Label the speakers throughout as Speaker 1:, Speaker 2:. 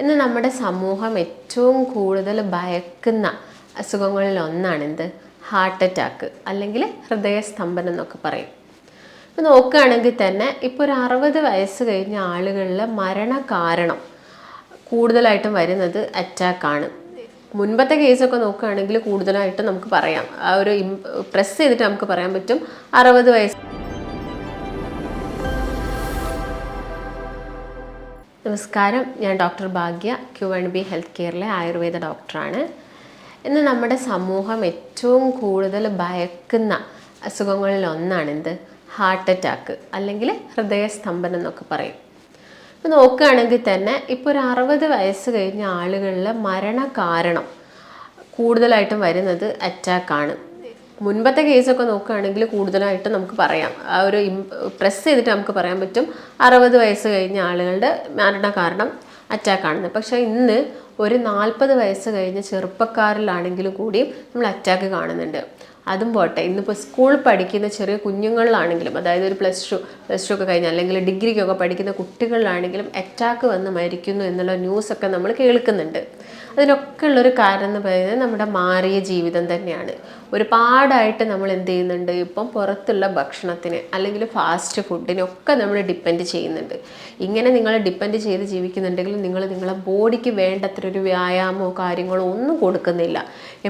Speaker 1: ഇന്ന് നമ്മുടെ സമൂഹം ഏറ്റവും കൂടുതൽ ഭയക്കുന്ന അസുഖങ്ങളിൽ ഒന്നാണെന്ത്? ഹാർട്ട് അറ്റാക്ക് അല്ലെങ്കിൽ ഹൃദയസ്തംഭനം എന്നൊക്കെ പറയും. ഇപ്പോൾ നോക്കുകയാണെങ്കിൽ തന്നെ ഇപ്പോൾ ഒരു 60 വയസ്സ് കഴിഞ്ഞ ആളുകളിൽ മരണകാരണം കൂടുതലായിട്ടും വരുന്നത് അറ്റാക്കാണ്. മുൻപത്തെ കേസൊക്കെ നോക്കുകയാണെങ്കിൽ കൂടുതലായിട്ട് നമുക്ക് പറയാം, ആ ഒരു പ്രസ് ചെയ്തിട്ട് നമുക്ക് പറയാൻ പറ്റും 60 വയസ്സ്. നമസ്കാരം, ഞാൻ ഡോക്ടർ ഭാഗ്യ, Q&B ഹെൽത്ത് കെയറിലെ ആയുർവേദ ഡോക്ടറാണ്. ഇന്ന് നമ്മുടെ സമൂഹം ഏറ്റവും കൂടുതൽ ഭയക്കുന്ന അസുഖങ്ങളിൽ ഒന്നാണെന്ത്? ഹാർട്ട് അറ്റാക്ക് അല്ലെങ്കിൽ ഹൃദയസ്തംഭനം എന്നൊക്കെ പറയും. ഇപ്പോൾ നോക്കുകയാണെങ്കിൽ തന്നെ ഇപ്പോൾ ഒരു 60 വയസ്സ് കഴിഞ്ഞ ആളുകളിൽ മരണകാരണം കൂടുതലായിട്ടും വരുന്നത് അറ്റാക്കാണ്. മുൻപത്തെ കേസൊക്കെ നോക്കുകയാണെങ്കിൽ കൂടുതലായിട്ട് നമുക്ക് പറയാം, ആ ഒരു പ്രസ് ചെയ്തിട്ട് നമുക്ക് പറയാൻ പറ്റും 60 വയസ്സ് കഴിഞ്ഞ ആളുകളുടെ മരണകാരണം അറ്റാക്കാണെന്ന്. പക്ഷേ ഇന്ന് ഒരു 40 വയസ്സ് കഴിഞ്ഞ ചെറുപ്പക്കാരിലാണെങ്കിലും കൂടിയും നമ്മൾ അറ്റാക്ക് കാണുന്നുണ്ട്. അതും പോട്ടെ, ഇന്നിപ്പോൾ സ്കൂൾ പഠിക്കുന്ന ചെറിയ കുഞ്ഞുങ്ങളിലാണെങ്കിലും, അതായത് ഒരു പ്ലസ് ടു ഒക്കെ കഴിഞ്ഞ് അല്ലെങ്കിൽ ഡിഗ്രിക്കൊക്കെ പഠിക്കുന്ന കുട്ടികളിലാണെങ്കിലും അറ്റാക്ക് വന്ന് മരിക്കുന്നു എന്നുള്ള ന്യൂസൊക്കെ നമ്മൾ കേൾക്കുന്നുണ്ട്. അതിനൊക്കെ ഉള്ളൊരു കാരണം എന്ന് പറയുന്നത് നമ്മുടെ മാറിയ ജീവിതം തന്നെയാണ്. ഒരുപാടായിട്ട് നമ്മൾ എന്ത് ചെയ്യുന്നുണ്ട്, ഇപ്പം പുറത്തുള്ള ഭക്ഷണത്തിന് അല്ലെങ്കിൽ ഫാസ്റ്റ് ഫുഡിനൊക്കെ നമ്മൾ ഡിപ്പെൻഡ് ചെയ്യുന്നുണ്ട്. ഇങ്ങനെ നിങ്ങൾ ഡിപ്പെൻഡ് ചെയ്ത് ജീവിക്കുന്നുണ്ടെങ്കിൽ നിങ്ങൾ നിങ്ങളെ ബോഡിക്ക് വേണ്ടത്ര ഒരു വ്യായാമമോ കാര്യങ്ങളോ ഒന്നും കൊടുക്കുന്നില്ല.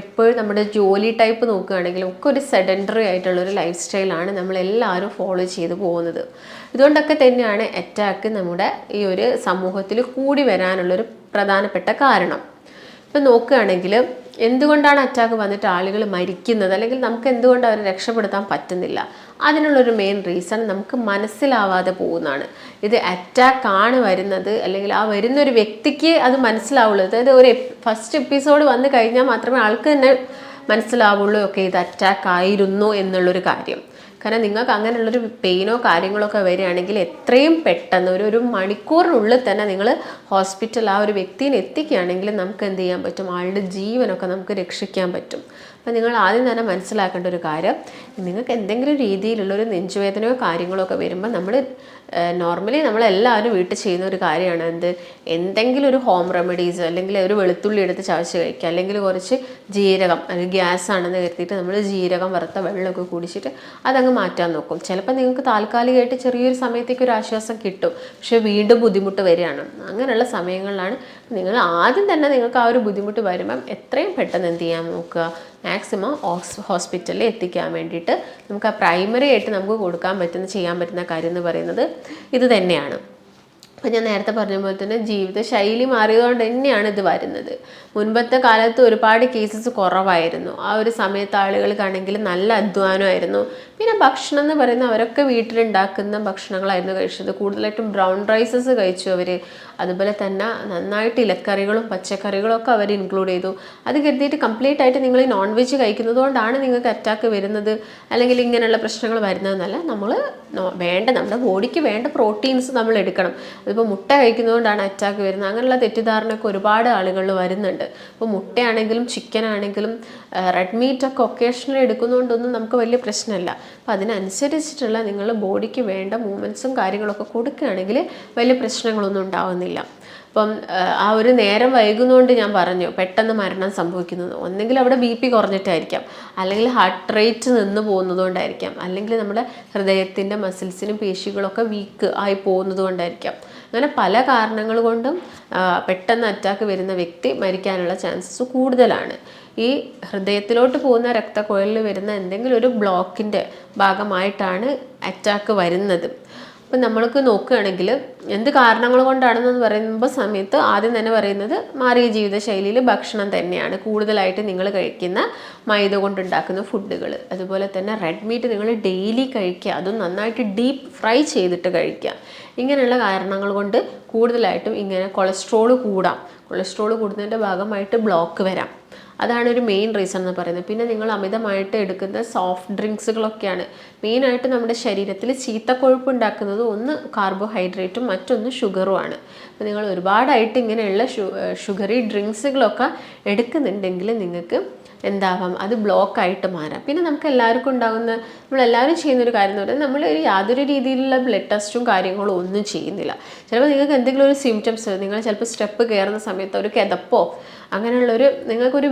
Speaker 1: എപ്പോഴും നമ്മുടെ ജോലി ടൈപ്പ് നോക്കുകയാണെങ്കിൽ ഒക്കെ ഒരു സെഡൻറ്ററി ആയിട്ടുള്ളൊരു ലൈഫ് സ്റ്റൈലാണ് നമ്മളെല്ലാവരും ഫോളോ ചെയ്ത് പോകുന്നത്. ഇതുകൊണ്ടൊക്കെ തന്നെയാണ് അറ്റാക്ക് നമ്മുടെ ഈ ഒരു സമൂഹത്തിൽ കൂടി വരാനുള്ളൊരു പ്രധാനപ്പെട്ട കാരണം. ഇപ്പം നോക്കുകയാണെങ്കിൽ എന്തുകൊണ്ടാണ് അറ്റാക്ക് വന്നിട്ട് ആളുകൾ മരിക്കുന്നത്, അല്ലെങ്കിൽ നമുക്ക് എന്തുകൊണ്ട് അവരെ രക്ഷപ്പെടുത്താൻ പറ്റുന്നില്ല? അതിനുള്ളൊരു മെയിൻ റീസൺ നമുക്ക് മനസ്സിലാവാതെ പോകുന്നതാണ്. ഇത് അറ്റാക്കാണ് വരുന്നത്, അല്ലെങ്കിൽ ആ വരുന്നൊരു വ്യക്തിക്ക് അത് മനസ്സിലാവുള്ളൂ. അതായത് ഒരു ഫസ്റ്റ് എപ്പിസോഡ് വന്നു കഴിഞ്ഞാൽ മാത്രമേ ആൾക്ക് തന്നെ മനസ്സിലാവുള്ളൂ ഒക്കെ ഇത് അറ്റാക്ക് ആയിരുന്നു എന്നുള്ളൊരു കാര്യം. കാരണം നിങ്ങൾക്ക് അങ്ങനെയുള്ളൊരു പെയിനോ കാര്യങ്ങളോ ഒക്കെ വരികയാണെങ്കിൽ എത്രയും പെട്ടെന്ന് ഒരു മണിക്കൂറിനുള്ളിൽ തന്നെ നിങ്ങൾ ഹോസ്പിറ്റൽ ആ ഒരു വ്യക്തിനെ എത്തിക്കുകയാണെങ്കിൽ നമുക്ക് എന്ത് ചെയ്യാൻ പറ്റും, ആളുടെ ജീവനൊക്കെ നമുക്ക് രക്ഷിക്കാൻ പറ്റും. അപ്പം നിങ്ങൾ ആദ്യം തന്നെ മനസ്സിലാക്കേണ്ട ഒരു കാര്യം, നിങ്ങൾക്ക് എന്തെങ്കിലും രീതിയിലുള്ളൊരു നെഞ്ചുവേദനയോ കാര്യങ്ങളോ ഒക്കെ വരുമ്പോൾ നോർമലി നമ്മളെല്ലാവരും വീട്ടിൽ ചെയ്യുന്ന ഒരു കാര്യമാണ് എന്ത്, എന്തെങ്കിലും ഒരു ഹോം റെമഡീസ്, അല്ലെങ്കിൽ ഒരു വെളുത്തുള്ളി എടുത്ത് ചവച്ച് കഴിക്കുക, അല്ലെങ്കിൽ കുറച്ച് ജീരകം, അല്ലെങ്കിൽ ഗ്യാസ് ആണെന്ന് കരുതിയിട്ട് നമ്മൾ ജീരകം വറുത്ത വെള്ളമൊക്കെ കുടിച്ചിട്ട് അതങ്ങ് മാറ്റാൻ നോക്കും. ചിലപ്പോൾ നിങ്ങൾക്ക് താൽക്കാലികമായിട്ട് ചെറിയൊരു സമയത്തേക്ക് ഒരു ആശ്വാസം കിട്ടും, പക്ഷേ വീണ്ടും ബുദ്ധിമുട്ട് വരികയാണ്. അങ്ങനെയുള്ള സമയങ്ങളിലാണ് നിങ്ങൾ ആദ്യം തന്നെ നിങ്ങൾക്ക് ആ ഒരു ബുദ്ധിമുട്ട് വരുമ്പം എത്രയും പെട്ടെന്ന് എന്ത് ചെയ്യാൻ നോക്കുക, മാക്സിമം ഹോസ്പിറ്റലിൽ എത്തിക്കാൻ വേണ്ടിയിട്ട് നമുക്ക് ആ പ്രൈമറി ആയിട്ട് നമുക്ക് ചെയ്യാൻ പറ്റുന്ന കാര്യം എന്ന് പറയുന്നത് ഇത് തന്നെയാണ്. അപ്പോൾ ഞാൻ നേരത്തെ പറഞ്ഞ പോലെ തന്നെ ജീവിതശൈലി മാറിയതുകൊണ്ട് തന്നെയാണ് ഇത് വരുന്നത്. മുൻപത്തെ കാലത്ത് ഒരുപാട് കേസസ് കുറവായിരുന്നു. ആ ഒരു സമയത്ത് ആളുകൾക്കാണെങ്കിൽ നല്ല അധ്വാനമായിരുന്നു. പിന്നെ ഭക്ഷണം എന്ന് പറയുന്നത് അവരൊക്കെ വീട്ടിലുണ്ടാക്കുന്ന ഭക്ഷണങ്ങളായിരുന്നു കഴിച്ചത്. കൂടുതലായിട്ടും ബ്രൗൺ റൈസസ് കഴിച്ചു അവർ. അതുപോലെ തന്നെ നന്നായിട്ട് ഇലക്കറികളും പച്ചക്കറികളും ഒക്കെ അവർ ഇൻക്ലൂഡ് ചെയ്തു. അത് കരുതിയിട്ട് കംപ്ലീറ്റ് ആയിട്ട് നിങ്ങൾ നോൺ വെജ് കഴിക്കുന്നത് കൊണ്ടാണ് നിങ്ങൾക്ക് അറ്റാക്ക് വരുന്നത് അല്ലെങ്കിൽ ഇങ്ങനെയുള്ള പ്രശ്നങ്ങൾ വരുന്നതെന്നല്ല. നമ്മുടെ ബോഡിക്ക് വേണ്ട പ്രോട്ടീൻസ് നമ്മൾ എടുക്കണം. അതിപ്പോൾ മുട്ട കഴിക്കുന്നതുകൊണ്ടാണ് അറ്റാക്ക് വരുന്നത്, അങ്ങനെയുള്ള തെറ്റിദ്ധാരണയൊക്കെ ഒരുപാട് ആളുകളിൽ വരുന്നുണ്ട്. ഇപ്പോൾ മുട്ടയാണെങ്കിലും ചിക്കൻ ആണെങ്കിലും റെഡ് മീറ്റൊക്കെ ഒക്കേഷണലി എടുക്കുന്നതുകൊണ്ടൊന്നും നമുക്ക് വലിയ പ്രശ്നമില്ല. അപ്പോൾ അതിനനുസരിച്ചിട്ടുള്ള നിങ്ങൾ ബോഡിക്ക് വേണ്ട മൂവ്മെൻറ്റ്സും കാര്യങ്ങളൊക്കെ കൊടുക്കുകയാണെങ്കിൽ വലിയ പ്രശ്നങ്ങളൊന്നും ഉണ്ടാവുന്നില്ല. അപ്പം ആ ഒരു നേരം വൈകുന്നതുകൊണ്ട് ഞാൻ പറഞ്ഞു പെട്ടെന്ന് മരണം സംഭവിക്കുന്നത്, ഒന്നെങ്കിൽ അവിടെ BP കുറഞ്ഞിട്ടായിരിക്കാം, അല്ലെങ്കിൽ ഹാർട്ട് റേറ്റ് നിന്ന് പോകുന്നതുകൊണ്ടായിരിക്കാം, അല്ലെങ്കിൽ നമ്മുടെ ഹൃദയത്തിൻ്റെ മസിൽസിനും പേശികളൊക്കെ വീക്ക് ആയി പോകുന്നത് കൊണ്ടായിരിക്കാം. അങ്ങനെ പല കാരണങ്ങൾ കൊണ്ടും പെട്ടെന്ന് അറ്റാക്ക് വരുന്ന വ്യക്തി മരിക്കാനുള്ള ചാൻസസ് കൂടുതലാണ്. ഈ ഹൃദയത്തിലോട്ട് പോകുന്ന രക്തക്കുഴലിൽ വരുന്ന എന്തെങ്കിലും ഒരു ബ്ലോക്കിൻ്റെ ഭാഗമായിട്ടാണ് അറ്റാക്ക് വരുന്നത്. അപ്പം നമ്മൾക്ക് നോക്കുകയാണെങ്കിൽ എന്ത് കാരണങ്ങൾ കൊണ്ടാണെന്ന് പറയുമ്പോൾ സമയത്ത് ആദ്യം തന്നെ പറയുന്നത് മാറിയ ജീവിതശൈലിയിൽ ഭക്ഷണം തന്നെയാണ്. കൂടുതലായിട്ട് നിങ്ങൾ കഴിക്കുന്ന മൈദ കൊണ്ടുണ്ടാക്കുന്ന ഫുഡുകൾ, അതുപോലെ തന്നെ റെഡ് മീറ്റ് നിങ്ങൾ ഡെയിലി കഴിക്കുക, അതും നന്നായിട്ട് ഡീപ്പ് ഫ്രൈ ചെയ്തിട്ട് കഴിക്കുക. ഇങ്ങനെയുള്ള കാരണങ്ങൾ കൊണ്ട് കൂടുതലായിട്ടും ഇങ്ങനെ കൊളസ്ട്രോൾ കൂടുന്നതിൻ്റെ ഭാഗമായിട്ട് ബ്ലോക്ക് വരാം. അതാണ് ഒരു മെയിൻ റീസൺ എന്ന് പറയുന്നത്. പിന്നെ നിങ്ങൾ അമിതമായിട്ട് എടുക്കുന്ന സോഫ്റ്റ് ഡ്രിങ്ക്സുകളൊക്കെയാണ് മെയിനായിട്ട് നമ്മുടെ ശരീരത്തിൽ ചീത്തക്കൊഴുപ്പ് ഉണ്ടാക്കുന്നത്. ഒന്ന് കാർബോഹൈഡ്രേറ്റും മറ്റൊന്ന് ഷുഗറുമാണ്. അപ്പോൾ നിങ്ങൾ ഒരുപാടായിട്ട് ഇങ്ങനെയുള്ള ഷുഗറി ഡ്രിങ്ക്സുകളൊക്കെ എടുക്കുന്നുണ്ടെങ്കിൽ നിങ്ങൾക്ക് എന്താവാം, അത് ബ്ലോക്കായിട്ട് മാറാം. പിന്നെ നമ്മളെല്ലാവരും ചെയ്യുന്നൊരു കാര്യം എന്ന് പറയുന്നത് യാതൊരു രീതിയിലുള്ള ബ്ലഡ് ടെസ്റ്റും കാര്യങ്ങളും ഒന്നും ചെയ്യുന്നില്ല. ചിലപ്പോൾ നിങ്ങൾക്ക് എന്തെങ്കിലും ഒരു സിംറ്റംസ്, നിങ്ങൾ ചിലപ്പോൾ സ്റ്റെപ്പ് കയറുന്ന സമയത്ത് ഒരു കിതപ്പോ അങ്ങനെയുള്ളൊരു നിങ്ങൾക്കൊരു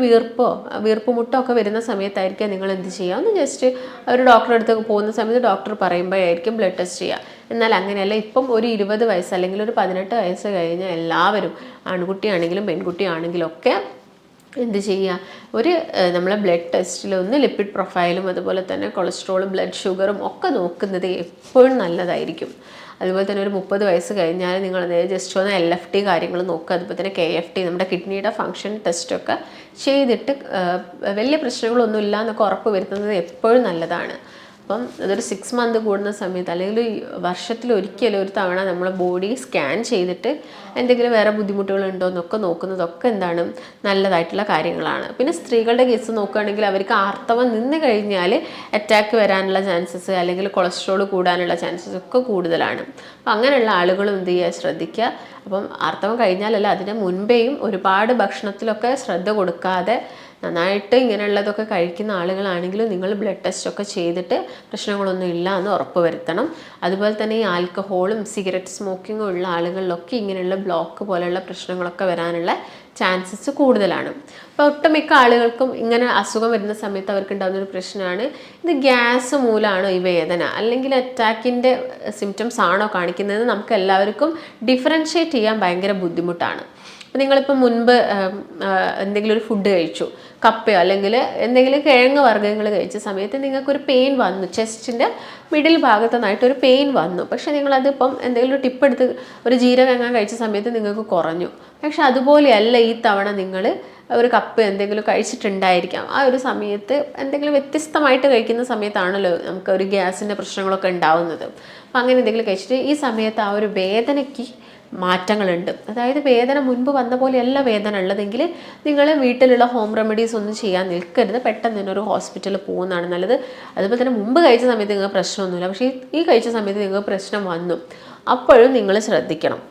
Speaker 1: വീർപ്പ് മുട്ടോ ഒക്കെ വരുന്ന സമയത്തായിരിക്കും നിങ്ങൾ എന്ത് ചെയ്യുക, ഒന്ന് ജസ്റ്റ് ഒരു ഡോക്ടറെ അടുത്ത് പോകുന്ന സമയത്ത് ഡോക്ടർ പറയുമ്പോഴായിരിക്കും ബ്ലഡ് ടെസ്റ്റ് ചെയ്യുക. എന്നാൽ അങ്ങനെയല്ല, ഇപ്പം ഒരു 20 വയസ്സ് അല്ലെങ്കിൽ ഒരു 18 വയസ്സ് കഴിഞ്ഞ എല്ലാവരും, ആൺകുട്ടിയാണെങ്കിലും പെൺകുട്ടിയാണെങ്കിലും ഒക്കെ എന്ത് ചെയ്യുക, ഒരു നമ്മളെ ബ്ലഡ് ടെസ്റ്റിൽ ഒന്ന് ലിപ്പിഡ് പ്രൊഫൈലും അതുപോലെ തന്നെ കൊളസ്ട്രോളും ബ്ലഡ് ഷുഗറും ഒക്കെ നോക്കുന്നത് എപ്പോഴും നല്ലതായിരിക്കും. അതുപോലെ തന്നെ ഒരു 30 വയസ്സ് കഴിഞ്ഞാൽ നിങ്ങൾ ജസ്റ്റ് ഒന്ന് LFT കാര്യങ്ങൾ നോക്കുക. അതുപോലെ തന്നെ KFT, നമ്മുടെ കിഡ്നിയുടെ ഫങ്ഷൻ ടെസ്റ്റൊക്കെ ചെയ്തിട്ട് വലിയ പ്രശ്നങ്ങളൊന്നും ഇല്ല എന്നൊക്കെ ഉറപ്പ് വരുത്തുന്നത് എപ്പോഴും നല്ലതാണ്. അപ്പം അതൊരു 6 മന്ത് കൂടുന്ന സമയത്ത് അല്ലെങ്കിൽ വർഷത്തിൽ ഒരിക്കലും ഒരു തവണ നമ്മൾ ബോഡി സ്കാൻ ചെയ്തിട്ട് എന്തെങ്കിലും വേറെ ബുദ്ധിമുട്ടുകളുണ്ടോ എന്നൊക്കെ നോക്കുന്നതൊക്കെ എന്താണ് നല്ലതായിട്ടുള്ള കാര്യങ്ങളാണ്. പിന്നെ സ്ത്രീകളുടെ കേസ് നോക്കുകയാണെങ്കിൽ അവർക്ക് ആർത്തവം നിന്ന് കഴിഞ്ഞാൽ അറ്റാക്ക് വരാനുള്ള ചാൻസസ് അല്ലെങ്കിൽ കൊളസ്ട്രോൾ കൂടാനുള്ള ചാൻസസ് ഒക്കെ കൂടുതലാണ്. അപ്പം അങ്ങനെയുള്ള ആളുകളും എന്ത് ചെയ്യുക, ശ്രദ്ധിക്കുക. അപ്പം ആർത്തവം കഴിഞ്ഞാലല്ല, അതിന് മുൻപേയും ഒരുപാട് ഭക്ഷണത്തിലൊക്കെ ശ്രദ്ധ കൊടുക്കാതെ നന്നായിട്ട് ഇങ്ങനെയുള്ളതൊക്കെ കഴിക്കുന്ന ആളുകളാണെങ്കിലും നിങ്ങൾ ബ്ലഡ് ടെസ്റ്റ് ഒക്കെ ചെയ്തിട്ട് പ്രശ്നങ്ങളൊന്നും ഇല്ല എന്ന് ഉറപ്പ് വരുത്തണം. അതുപോലെ തന്നെ ഈ ആൽക്കഹോളും സിഗരറ്റ് സ്മോക്കിങ്ങും ഉള്ള ആളുകളിലൊക്കെ ഇങ്ങനെയുള്ള ബ്ലോക്ക് പോലെയുള്ള പ്രശ്നങ്ങളൊക്കെ വരാനുള്ള ചാൻസസ് കൂടുതലാണ്. അപ്പോൾ ഒട്ടുമിക്ക ആളുകൾക്കും ഇങ്ങനെ അസുഖം വരുന്ന സമയത്ത് അവർക്ക് ഉണ്ടാകുന്നൊരു പ്രശ്നമാണ്, ഇത് ഗ്യാസ് മൂലമാണോ ഈ വേദന അല്ലെങ്കിൽ അറ്റാക്കിൻ്റെ സിംറ്റംസ് ആണോ കാണിക്കുന്നത്, നമുക്ക് എല്ലാവർക്കും ഡിഫറൻഷ്യേറ്റ് ചെയ്യാൻ ഭയങ്കര ബുദ്ധിമുട്ടാണ്. അപ്പോൾ നിങ്ങളിപ്പോൾ മുൻപ് എന്തെങ്കിലും ഒരു ഫുഡ് കഴിച്ചു, കപ്പയോ അല്ലെങ്കിൽ എന്തെങ്കിലും കിഴങ്ങ് വർഗ്ഗങ്ങൾ കഴിച്ച സമയത്ത് നിങ്ങൾക്കൊരു പെയിൻ വന്നു, ചെസ്റ്റിൻ്റെ മിഡിൽ ഭാഗത്തു നിന്നായിട്ടൊരു പെയിൻ വന്നു. പക്ഷേ നിങ്ങളതിപ്പം എന്തെങ്കിലും ടിപ്പ് എടുത്ത് ഒരു ജീരകം കഴിച്ച സമയത്ത് നിങ്ങൾക്ക് കുറഞ്ഞു. പക്ഷെ അതുപോലെയല്ല ഈ തവണ നിങ്ങൾ ഒരു കപ്പ് എന്തെങ്കിലും കഴിച്ചിട്ടുണ്ടായിരിക്കാം. ആ ഒരു സമയത്ത് എന്തെങ്കിലും വ്യത്യസ്തമായിട്ട് കഴിക്കുന്ന സമയത്താണല്ലോ നമുക്ക് ഒരു ഗ്യാസിൻ്റെ പ്രശ്നങ്ങളൊക്കെ ഉണ്ടാവുന്നത്. അപ്പം അങ്ങനെ എന്തെങ്കിലും കഴിച്ചിട്ട് ഈ സമയത്ത് ആ ഒരു വേദനയ്ക്ക് മാറ്റങ്ങളുണ്ട്. അതായത് വേദന മുൻപ് വന്ന പോലെയല്ല വേദന ഉള്ളതെങ്കിൽ നിങ്ങൾ വീട്ടിലുള്ള ഹോം റെമഡീസ് ഒന്നും ചെയ്യാൻ നിൽക്കരുത്, പെട്ടെന്ന് തന്നെ ഒരു ഹോസ്പിറ്റലിൽ പോകുന്നതാണ് നല്ലത്. അതുപോലെ തന്നെ മുമ്പ് കഴിച്ച സമയത്ത് നിങ്ങൾക്ക് പ്രശ്നമൊന്നുമില്ല, പക്ഷേ ഈ കഴിച്ച സമയത്ത് നിങ്ങൾക്ക് പ്രശ്നം വന്നു, അപ്പോഴും നിങ്ങൾ ശ്രദ്ധിക്കണം.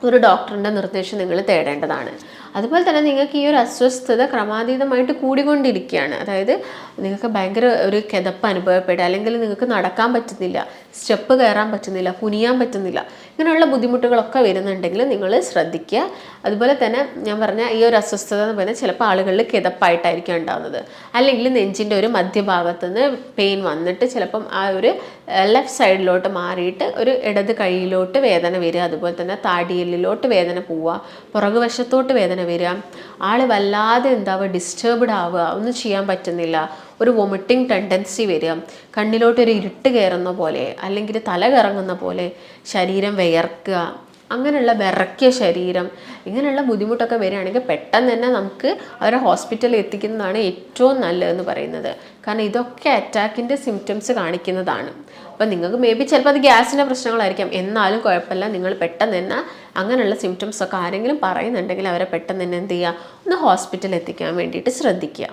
Speaker 1: ഒരു ഡോക്ടറിൻ്റെ നിർദ്ദേശം നിങ്ങൾ തേടേണ്ടതാണ്. അതുപോലെ തന്നെ നിങ്ങൾക്ക് ഈ ഒരു അസ്വസ്ഥത ക്രമാതീതമായിട്ട് കൂടിക്കൊണ്ടിരിക്കുകയാണ്. അതായത് നിങ്ങൾക്ക് ഭയങ്കര ഒരു കിതപ്പ് അനുഭവപ്പെടുക, അല്ലെങ്കിൽ നിങ്ങൾക്ക് നടക്കാൻ പറ്റുന്നില്ല, സ്റ്റെപ്പ് കയറാൻ പറ്റുന്നില്ല, കുനിയാൻ പറ്റുന്നില്ല, ഇങ്ങനെയുള്ള ബുദ്ധിമുട്ടുകളൊക്കെ വരുന്നുണ്ടെങ്കിൽ നിങ്ങൾ ശ്രദ്ധിക്കുക. അതുപോലെ തന്നെ ഞാൻ പറഞ്ഞ ഈ ഒരു അസ്വസ്ഥത എന്ന് പറയുന്നത് ചിലപ്പോൾ ആളുകളിൽ കിതപ്പായിട്ടായിരിക്കും ഉണ്ടാകുന്നത്, അല്ലെങ്കിൽ നെഞ്ചിൻ്റെ ഒരു മധ്യഭാഗത്ത് നിന്ന് പെയിൻ വന്നിട്ട് ചിലപ്പം ആ ഒരു ലെഫ്റ്റ് സൈഡിലോട്ട് മാറിയിട്ട് ഒരു ഇടത് കൈയിലോട്ട് വേദന വരിക, അതുപോലെ തന്നെ താടിയെല്ലിലോട്ട് വേദന പോവുക, പുറകുവശത്തോട്ട് വേദന വരിക, ആൾ വല്ലാതെ എന്താവുക, ഡിസ്റ്റർബ്ഡ് ആവുക, ഒന്നും ചെയ്യാൻ പറ്റുന്നില്ല, ഒരു വൊമിറ്റിംഗ് ടെൻഡൻസി വരിക, കണ്ണിലോട്ടൊരു ഇരുട്ട് കയറുന്ന പോലെ അല്ലെങ്കിൽ തല കറങ്ങുന്ന പോലെ, ശരീരം വിയർക്കുക, അങ്ങനെയുള്ള വിറക്കിയ ശരീരം, ഇങ്ങനെയുള്ള ബുദ്ധിമുട്ടൊക്കെ വരികയാണെങ്കിൽ പെട്ടെന്ന് തന്നെ നമുക്ക് അവരെ ഹോസ്പിറ്റലിൽ എത്തിക്കുന്നതാണ് ഏറ്റവും നല്ലതെന്ന് പറയുന്നത്. കാരണം ഇതൊക്കെ അറ്റാക്കിൻ്റെ സിംറ്റംസ് കാണിക്കുന്നതാണ്. അപ്പം നിങ്ങൾക്ക് മേ ബി ചിലപ്പോൾ അത് ഗ്യാസിൻ്റെ പ്രശ്നങ്ങളായിരിക്കാം, എന്നാലും കുഴപ്പമില്ല, നിങ്ങൾ പെട്ടെന്ന് തന്നെ അങ്ങനെയുള്ള സിംറ്റംസ് ഒക്കെ ആരെങ്കിലും പറയുന്നുണ്ടെങ്കിൽ അവരെ പെട്ടെന്ന് തന്നെ എന്ത് ചെയ്യുക, ഒന്ന് ഹോസ്പിറ്റലിൽ എത്തിക്കാൻ വേണ്ടിയിട്ട് ശ്രദ്ധിക്കുക.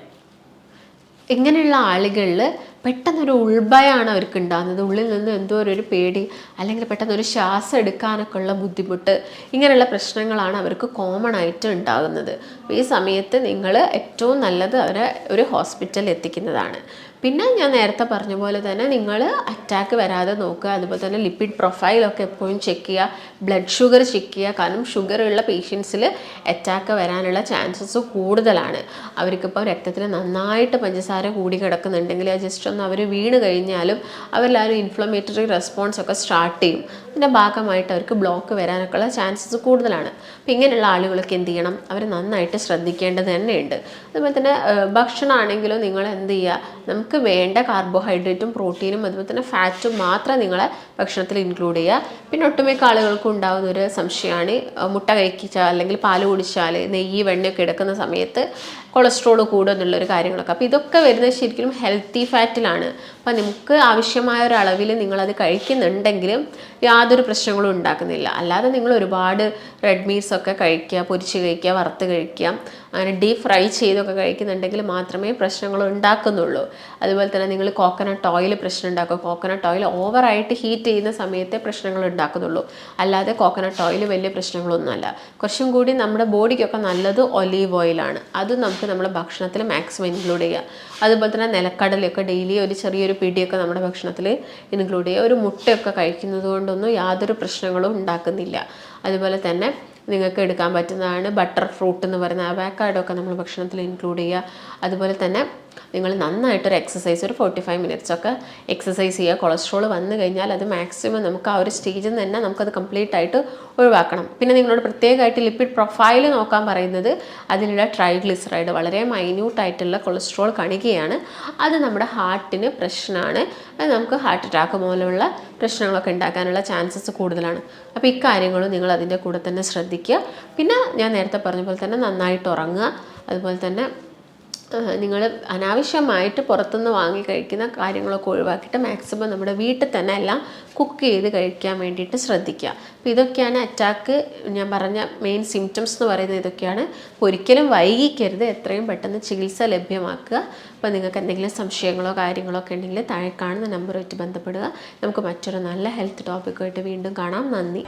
Speaker 1: ഇങ്ങനെയുള്ള ആളുകളിൽ പെട്ടെന്നൊരു ഉൾഭയമാണ് അവർക്ക് ഉണ്ടാകുന്നത്, ഉള്ളിൽ നിന്ന് എന്തോ ഒരു പേടി, അല്ലെങ്കിൽ പെട്ടെന്നൊരു ശ്വാസം എടുക്കാനൊക്കെ ഉള്ള ബുദ്ധിമുട്ട്, ഇങ്ങനെയുള്ള പ്രശ്നങ്ങളാണ് അവർക്ക് കോമൺ ആയിട്ട് ഉണ്ടാകുന്നത്. അപ്പോൾ ഈ സമയത്ത് നിങ്ങൾ ഏറ്റവും നല്ലത് അവരെ ഒരു ഹോസ്പിറ്റലിൽ എത്തിക്കുന്നതാണ്. പിന്നെ ഞാൻ നേരത്തെ പറഞ്ഞ പോലെ തന്നെ നിങ്ങൾ അറ്റാക്ക് വരാതെ നോക്കുക. അതുപോലെ തന്നെ ലിപ്പിഡ് പ്രൊഫൈലൊക്കെ എപ്പോഴും ചെക്ക് ചെയ്യുക, ബ്ലഡ് ഷുഗർ ചെക്ക് ചെയ്യുക. കാരണം ഷുഗർ ഉള്ള പേഷ്യൻസിൽ അറ്റാക്ക് വരാനുള്ള ചാൻസസ് കൂടുതലാണ്. അവർക്കിപ്പോൾ രക്തത്തിൽ നന്നായിട്ട് പഞ്ചസാര കൂടി കിടക്കുന്നുണ്ടെങ്കിൽ ജസ്റ്റ് ഒന്ന് അവർ വീണ് കഴിഞ്ഞാലും അവരിലാരും ഇൻഫ്ലമേറ്ററി റെസ്പോൺസ് ഒക്കെ സ്റ്റാർട്ട് ചെയ്യും. അതിൻ്റെ ഭാഗമായിട്ട് അവർക്ക് ബ്ലോക്ക് വരാനൊക്കെ ഉള്ള ചാൻസസ് കൂടുതലാണ്. അപ്പോൾ ഇങ്ങനെയുള്ള ആളുകളൊക്കെ എന്ത് ചെയ്യണം, അവർ നന്നായിട്ട് ശ്രദ്ധിക്കേണ്ടത് തന്നെയുണ്ട്. അതുപോലെ തന്നെ ഭക്ഷണമാണെങ്കിലും നിങ്ങൾ എന്ത് ചെയ്യുക, നമുക്ക് വേണ്ട കാർബോഹൈഡ്രേറ്റും പ്രോട്ടീനും അതുപോലെ തന്നെ ഫാറ്റും മാത്രം നിങ്ങളെ ഭക്ഷണത്തിൽ ഇൻക്ലൂഡ് ചെയ്യുക. പിന്നെ ഒട്ടുമിക്ക ആളുകൾക്കും ഉണ്ടാകുന്ന ഒരു സംശയമാണ്, മുട്ട കഴിച്ചാൽ അല്ലെങ്കിൽ പാല് കുടിച്ചാൽ നെയ്യ് വെണ്ണയൊക്കെ എടുക്കുന്ന സമയത്ത് കൊളസ്ട്രോൾ കൂടുക എന്നുള്ളൊരു കാര്യങ്ങളൊക്കെ. അപ്പോൾ ഇതൊക്കെ വരുന്നത് ശരിക്കും ഹെൽത്തി ഫാറ്റിലാണ്. അപ്പോൾ നമുക്ക് ആവശ്യമായ ഒരു അളവിൽ നിങ്ങളത് കഴിക്കുന്നുണ്ടെങ്കിലും യാതൊരു പ്രശ്നങ്ങളും ഉണ്ടാക്കുന്നില്ല. അല്ലാതെ നിങ്ങൾ ഒരുപാട് റെഡ് മീറ്റ്സ് ഒക്കെ കഴിക്കുക, പൊരിച്ച് കഴിക്കുക, വറുത്ത് കഴിക്കുക, അങ്ങനെ ഡീപ് ഫ്രൈ ചെയ്തൊക്കെ കഴിക്കുന്നുണ്ടെങ്കിൽ മാത്രമേ പ്രശ്നങ്ങൾ ഉണ്ടാക്കുന്നുള്ളൂ. അതുപോലെ തന്നെ നിങ്ങൾ കോക്കനട്ട് ഓയിൽ പ്രശ്നം ഉണ്ടാക്കുക. കോക്കനട്ട് ഓയിൽ ഓവറായിട്ട് ഹീറ്റ് ചെയ്യുന്ന സമയത്തെ പ്രശ്നങ്ങൾ ഉണ്ടാക്കുന്നുള്ളൂ, അല്ലാതെ കോക്കനട്ട് ഓയിൽ വലിയ പ്രശ്നങ്ങളൊന്നുമല്ല. കുറച്ചും കൂടി നമ്മുടെ ബോഡിക്കൊക്കെ നല്ലത് ഒലീവ് ഓയിലാണ്. അത് നമുക്ക് നമ്മുടെ ഭക്ഷണത്തിൽ മാക്സിമം ഇൻക്ലൂഡ് ചെയ്യുക. അതുപോലെ തന്നെ നിലക്കടലയൊക്കെ ഡെയിലി ഒരു ചെറിയൊരു പിടിയൊക്കെ നമ്മുടെ ഭക്ഷണത്തിൽ ഇൻക്ലൂഡ് ചെയ്യുക. ഒരു മുട്ടയൊക്കെ കഴിക്കുന്നത് കൊണ്ടൊന്നും യാതൊരു പ്രശ്നങ്ങളും ഉണ്ടാക്കുന്നില്ല. അതുപോലെ തന്നെ നിങ്ങൾക്ക് എടുക്കാൻ പറ്റുന്നതാണ് ബട്ടർ ഫ്രൂട്ട് എന്ന് പറയുന്ന അവക്കാഡോ ഒക്കെ നമ്മൾ ഭക്ഷണത്തിൽ ഇൻക്ലൂഡ് ചെയ്യുക. അതുപോലെ തന്നെ നിങ്ങൾ നന്നായിട്ടൊരു എക്സസൈസ്, ഒരു 45 മിനിറ്റ്സ് ഒക്കെ എക്സസൈസ് ചെയ്യുക. കൊളസ്ട്രോൾ വന്നു കഴിഞ്ഞാൽ അത് മാക്സിമം നമുക്ക് ആ ഒരു സ്റ്റേജിൽ നിന്ന് തന്നെ നമുക്കത് കംപ്ലീറ്റ് ആയിട്ട് ഒഴിവാക്കണം. പിന്നെ നിങ്ങളോട് പ്രത്യേകമായിട്ട് ലിപ്പിഡ് പ്രൊഫൈൽ നോക്കാൻ പറയുന്നത് അതിലുള്ള ട്രൈഗ്ലിസറൈഡ് വളരെ മൈന്യൂട്ടായിട്ടുള്ള കൊളസ്ട്രോൾ കണികയാണ്. അത് നമ്മുടെ ഹാർട്ടിന് പ്രശ്നമാണ്. അത് നമുക്ക് ഹാർട്ട് അറ്റാക്ക് പോലുള്ള പ്രശ്നങ്ങളൊക്കെ ഉണ്ടാക്കാനുള്ള ചാൻസസ് കൂടുതലാണ്. അപ്പോൾ ഇക്കാര്യങ്ങളും നിങ്ങൾ അതിൻ്റെ കൂടെ തന്നെ ശ്രദ്ധിക്കുക. പിന്നെ ഞാൻ നേരത്തെ പറഞ്ഞ പോലെ തന്നെ നന്നായിട്ട് ഉറങ്ങുക. അതുപോലെ തന്നെ നിങ്ങൾ അനാവശ്യമായിട്ട് പുറത്തുനിന്ന് വാങ്ങി കഴിക്കുന്ന കാര്യങ്ങളൊക്കെ ഒഴിവാക്കിയിട്ട് മാക്സിമം നമ്മുടെ വീട്ടിൽ തന്നെ എല്ലാം കുക്ക് ചെയ്ത് കഴിക്കാൻ വേണ്ടിയിട്ട് ശ്രദ്ധിക്കുക. അപ്പോൾ ഇതൊക്കെയാണ് അറ്റാക്ക് ഞാൻ പറഞ്ഞ മെയിൻ സിംറ്റംസ് എന്ന് പറയുന്നത് ഇതൊക്കെയാണ്. ഒരിക്കലും വൈകിക്കരുത്, എത്രയും പെട്ടെന്ന് ചികിത്സ ലഭ്യമാക്കുക. അപ്പോൾ നിങ്ങൾക്ക് എന്തെങ്കിലും സംശയങ്ങളോ കാര്യങ്ങളോ ഒക്കെ ഉണ്ടെങ്കിൽ താഴെ കാണുന്ന നമ്പറുമായിട്ട് ബന്ധപ്പെടുക. നമുക്ക് മറ്റൊരു നല്ല ഹെൽത്ത് ടോപ്പിക്കുമായിട്ട് വീണ്ടും കാണാം. നന്ദി.